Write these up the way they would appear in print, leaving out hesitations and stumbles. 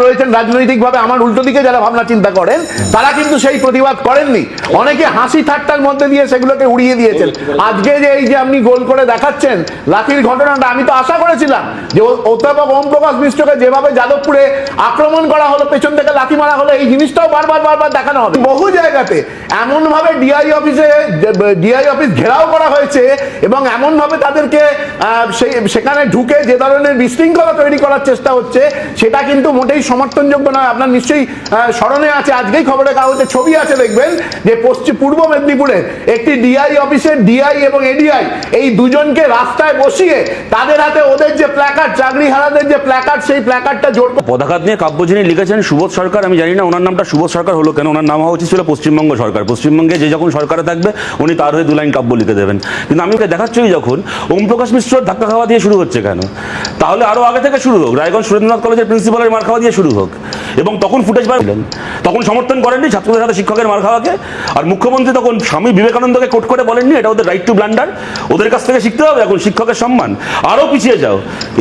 রয়েছেন রাজনৈতিকভাবে আমার উল্টো দিকে যারা ভাবনা চিন্তা করেন তারা কিন্তু সেই প্রতিবাদ করেননি, অনেকে হাসি ঠাট্টার মধ্যে দিয়ে সেগুলোকে উড়িয়ে দিয়েছেন। আজকে যে এই যে আপনি গোল করে দেখাচ্ছেন লাঠির ঘটনাটা, আমি তো আশা করেছিলাম যে অধ্যাপক ওম প্রকাশ মিশ্রকে যেভাবে যাদবপুরে আক্রমণ করা হলো, পেছন থেকে লাঠি মারা হলো, এই জিনিসটাও বারবার দেখানো হবে। বহু জায়গাতে এমন ভাবে ডিআই অফিস ঘেরাও করা হয়েছে এবং এমন ভাবে তাদেরকে সেখানে ঢুকে যে ধরনের বিশৃঙ্খলা তৈরি করার চেষ্টা হচ্ছে সেটা কিন্তু মোটেই সমর্থনযোগ্য নয়। আপনার নিশ্চয়ই স্মরণে আছে, আজকেই খবরের কাগজে ছবি আছে, দেখবেন যে পূর্ব মেদিনীপুরের একটি ডিআই অফিসের ডিআই এবং এডিআই এই দুজনকে রাস্তায় বসিয়ে তাদের হাতে ওদের যে প্ল্যাকার্ড, চাকরিহারাদের যে প্ল্যাকার্ড, সেই প্ল্যাকার্ডটা জোর পদাঘাত নিয়ে কাব্য যিনি লিখেছেন সুবোধ সরকার, আমি জানি না ওনার নামটা সুবোধ সরকার হলো কেন, ওনার নাম হওয়া উচিত ছিল পশ্চিমবঙ্গ সরকার। পশ্চিমবঙ্গে যে যখন সরকারে থাকবে উনি তার হয়ে 2 লাইন কাব্য লিখে দেবেন। কিন্তু আমি ওকে দেখাচ্ছি যখন ওম প্রকাশ মিশ্রর ধাক্কা খাওয়া দিয়ে শুরু হচ্ছে কেন, তাহলে আরো আগে থেকে শুরু হোক, রায়গঞ্জ সুরেন্দ্রনাথ কলেজের প্রিন্সিপালের মার খাওয়া দিয়ে শুরু হোক। এবং তখন ফুটেজ পাবেন, তখন সমর্থন করেননি ছাত্রদের সাথে শিক্ষকের মার খাওয়াকে। আর মুখ্যমন্ত্রী তখন স্বামী বিবেকানন্দকে কোট করে বলেননি এটা ওদের রাইট টু ব্লান্ডার, ওদের কাছ থেকে শিখতে হবে এখন শিক্ষকের সম্মান। আরো পিছিয়ে যাও,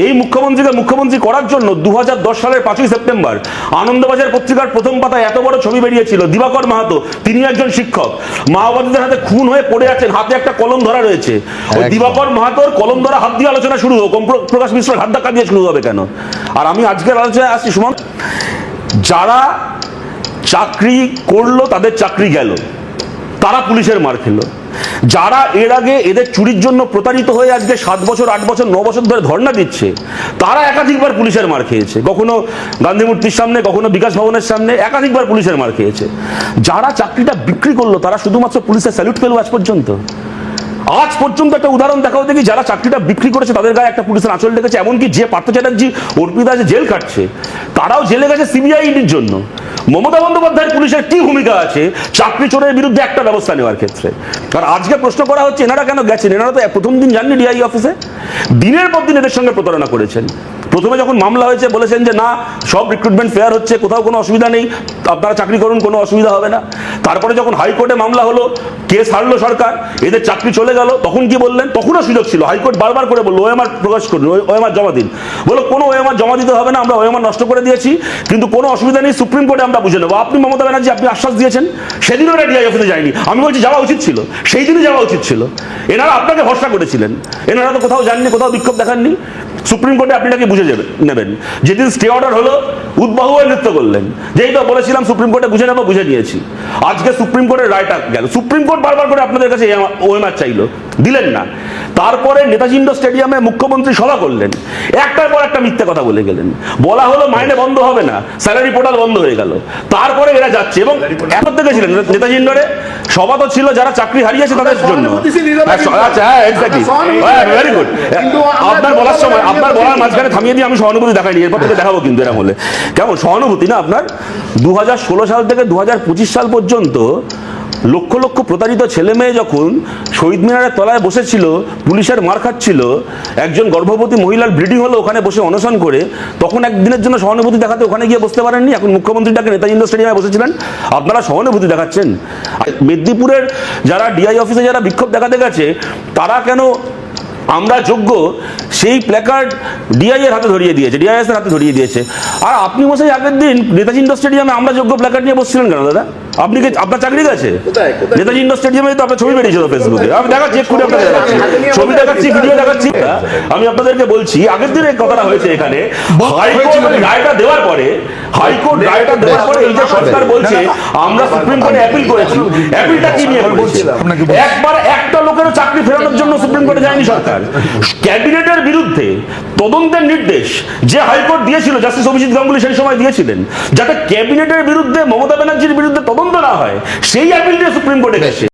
এই মুখ্যমন্ত্রীকে মুখ্যমন্ত্রী করার জন্য 2010 সালের 5ই সেপ্টেম্বর আনন্দবাজার পত্রিকার প্রথম পাতায় এত বড় ছবি বেরিয়েছিল, দিবাকর মাহাতো, তিনি একজন শিক্ষক, মাওবাদীদের হাতে খুন হয়ে পড়ে আছেন, হাতে একটা কলম ধরা রয়েছে। ওই দিবাকর মাহাতোর কলম ধরা হাত দিয়ে আলোচনা শুরু হোক, ওম প্রকাশ মিশ্রের হাত ধাক্কা দিয়ে শুরু হবে কেন? আর আমি আজকের আলোচনায় আসছি সুমন, যারা চাকরি করলো তাদের চাকরি গেল, তারা পুলিশের মার খেলো। যারা এর আগে এদের চুরির জন্য প্রতারিত হয়ে আজকে 7 বছর 8 বছর 9 বছর ধরে ধর্ণা দিচ্ছে, তারা একাধিকবার পুলিশের মার খেয়েছে, কখনো গান্ধী মূর্তির সামনে, কখনো বিকাশ ভবনের সামনে, একাধিকবার পুলিশের মার খেয়েছে। যারা চাকরিটা বিক্রি করলো তারা শুধুমাত্র পুলিশের স্যালুট পেল আজ পর্যন্ত। আজ পর্যন্ত একটা উদাহরণ দেখাও দেখি যারা চাকরিটা বিক্রি করেছে তাদের গায়ে একটা পুলিশের আঁচল লেগেছে। এমনকি যে পার্থ চ্যাটার্জি, অর্পিতা যে জেল কাটছে, তারাও জেলে গেছে সিবিআইডির জন্য। মমতা বন্দ্যোপাধ্যায়ের পুলিশের কি ভূমিকা আছে চাকরি চোরের বিরুদ্ধে একটা ব্যবস্থা নেওয়ার ক্ষেত্রে? কারণ আজকে প্রশ্ন করা হচ্ছে এনারা কেন গেছেন? এনারা তো প্রথম দিন যাননি ডিআই অফিসে, দিনের পর দিন এদের সঙ্গে প্রতারণা করেছেন। প্রথমে যখন মামলা হয়েছে বলেছেন যে না, সব রিক্রুটমেন্ট ফেয়ার হচ্ছে, কোথাও কোনো অসুবিধা নেই, আপনারা চাকরি করুন, কোনো অসুবিধা হবে না। তারপরে যখন হাইকোর্টে মামলা হলো, কেস হারলো সরকার, এদের চাকরি চলে গেল, তখন কি বললেন? তখনও সুযোগ ছিল, হাইকোর্ট বারবার করে বললো ওএমআর প্রকাশ করুন, ওএমআর জমা দিন। বলো কোনো ওএমআর জমা দিতে হবে না, আমরা ওএমআর নষ্ট করে দিয়েছি, কিন্তু কোনো অসুবিধা নেই, সুপ্রিম কোর্টে আমরা বুঝে নেবো। আপনি মমতা ব্যানার্জি আপনি আশ্বাস দিয়েছেন, সেদিনও এটা ডিআই অফিসে যায়নি। আমি বলছি যাওয়া উচিত ছিল, সেই দিনই যাওয়া উচিত ছিল। এনারা আপনাকে ভরসা করেছিলেন, এনারা তো কোথাও যাননি, কোথাও বিক্ষোভ দেখাননি। সুপ্রিম কোর্টে আপনি নাকি বুঝে নেবেন। যেদিন স্টে অর্ডার হলো উদ্বাহু হয়ে নৃত্য করলেন, যেই তো বলেছিলাম সুপ্রিম কোর্টে বুঝে নেবো, বুঝে নিয়েছি। আজকে সুপ্রিম কোর্টের রায়টা গেল, সুপ্রিম কোর্ট বারবার করে আপনাদের কাছে ওএমআর চাইলো, দিলেন না। তারপরে নেতাজি ইন্ডোর স্টেডিয়ামে মুখ্যমন্ত্রী সভা করলেন, একটার পর একটা মিথ্যে কথা বলে গেলেন। বলা হলো মাইনে বন্ধ হবে না, স্যালারি পোর্টাল বন্ধ হয়ে গেল। তারপরে এরা যাচ্ছে এবং এখন থেকে ছিলেন নেতাজি ইন্ডোরে সভা তো ছিল যারা চাকরি হারিয়েছে তাদের জন্য। আচ্ছা, হ্যাঁ, এক্স্যাক্টলি, ভেরি গুড। আপনার বলার সময়, আপনার বলার মাঝখানে থামিয়ে দিয়ে আমি সহানুভূতি দেখাইনি, এরপর থেকে দেখাবো কিন্তু এরা বলে কেমন সহানুভূতি না আপনার। 2016 সাল থেকে 2025 সাল পর্যন্ত লক্ষ লক্ষ প্রতারিত ছেলে মেয়ে যখন শহীদ মিনারের তলায় বসেছিল, পুলিশের মার খাচ্ছিল, একজন গর্ভবতী মহিলার ব্লিডিং হলো ওখানে বসে অনশন করে, তখন একদিনের জন্য সহানুভূতি দেখাতে ওখানে গিয়ে বসতে পারেননি। এখন মুখ্যমন্ত্রীটাকে নেতাজি ইন্ডোর স্টেডিয়ামে বসেছিলেন, আপনারা সহানুভূতি দেখাচ্ছেন। মেদিনীপুরের যারা ডিআই অফিসে যারা বিক্ষোভ দেখাতে গেছে, তারা কেন আমরা যোগ্য সেই প্ল্যাকার্ড ডিআই এর হাতে ধরিয়ে দিয়েছে, ডিআইএস এর হাতে ধরিয়ে দিয়েছে। আর আপনি মশাই আগের দিন নেতাজি ইন্ডোর স্টেডিয়ামে আমরা যোগ্য প্ল্যাকার্ড নিয়ে বসছিলেন কেন দাদা? আপনি কি আপনার চাকরি গেছে? নেতাজি ইন্ডোর স্টেডিয়ামে তো আপনার ছবি বেরিয়েছিল ফেসবুকে, আমি দেখাচ্ছি, চেক করে আপনাদের দেখাচ্ছি, ছবি দেখাচ্ছি, ভিডিও দেখাচ্ছি। আমি আপনাদেরকে বলছি আগের দিন এই কথাটা হয়েছে এখানে। হাইকোর্ট রায়টা দেওয়ার পরে, হাইকোর্ট রায়টা দেওয়ার পরে এই যে সরকার বলছে আমরা সুপ্রিম কোর্টে অ্যাপিল করেছি, অ্যাপিলটা কি নিয়ে করেছি? একবার একটা লোকেরও চাকরি ফেরানোর জন্য সুপ্রিম কোর্টে যায়নি সরকার। ক্যাবিনেটের বিরুদ্ধে তদন্তের নির্দেশ যে হাইকোর্ট দিয়েছিল, জাস্টিস অভিজিৎ গাঙ্গুলি সেই সময় দিয়েছিলেন, যাতে ক্যাবিনেটের বিরুদ্ধে, মমতা ব্যানার্জির বিরুদ্ধে তদন্ত না হয়, সেই অ্যাপিল দিয়ে সুপ্রিম কোর্টে গেছে।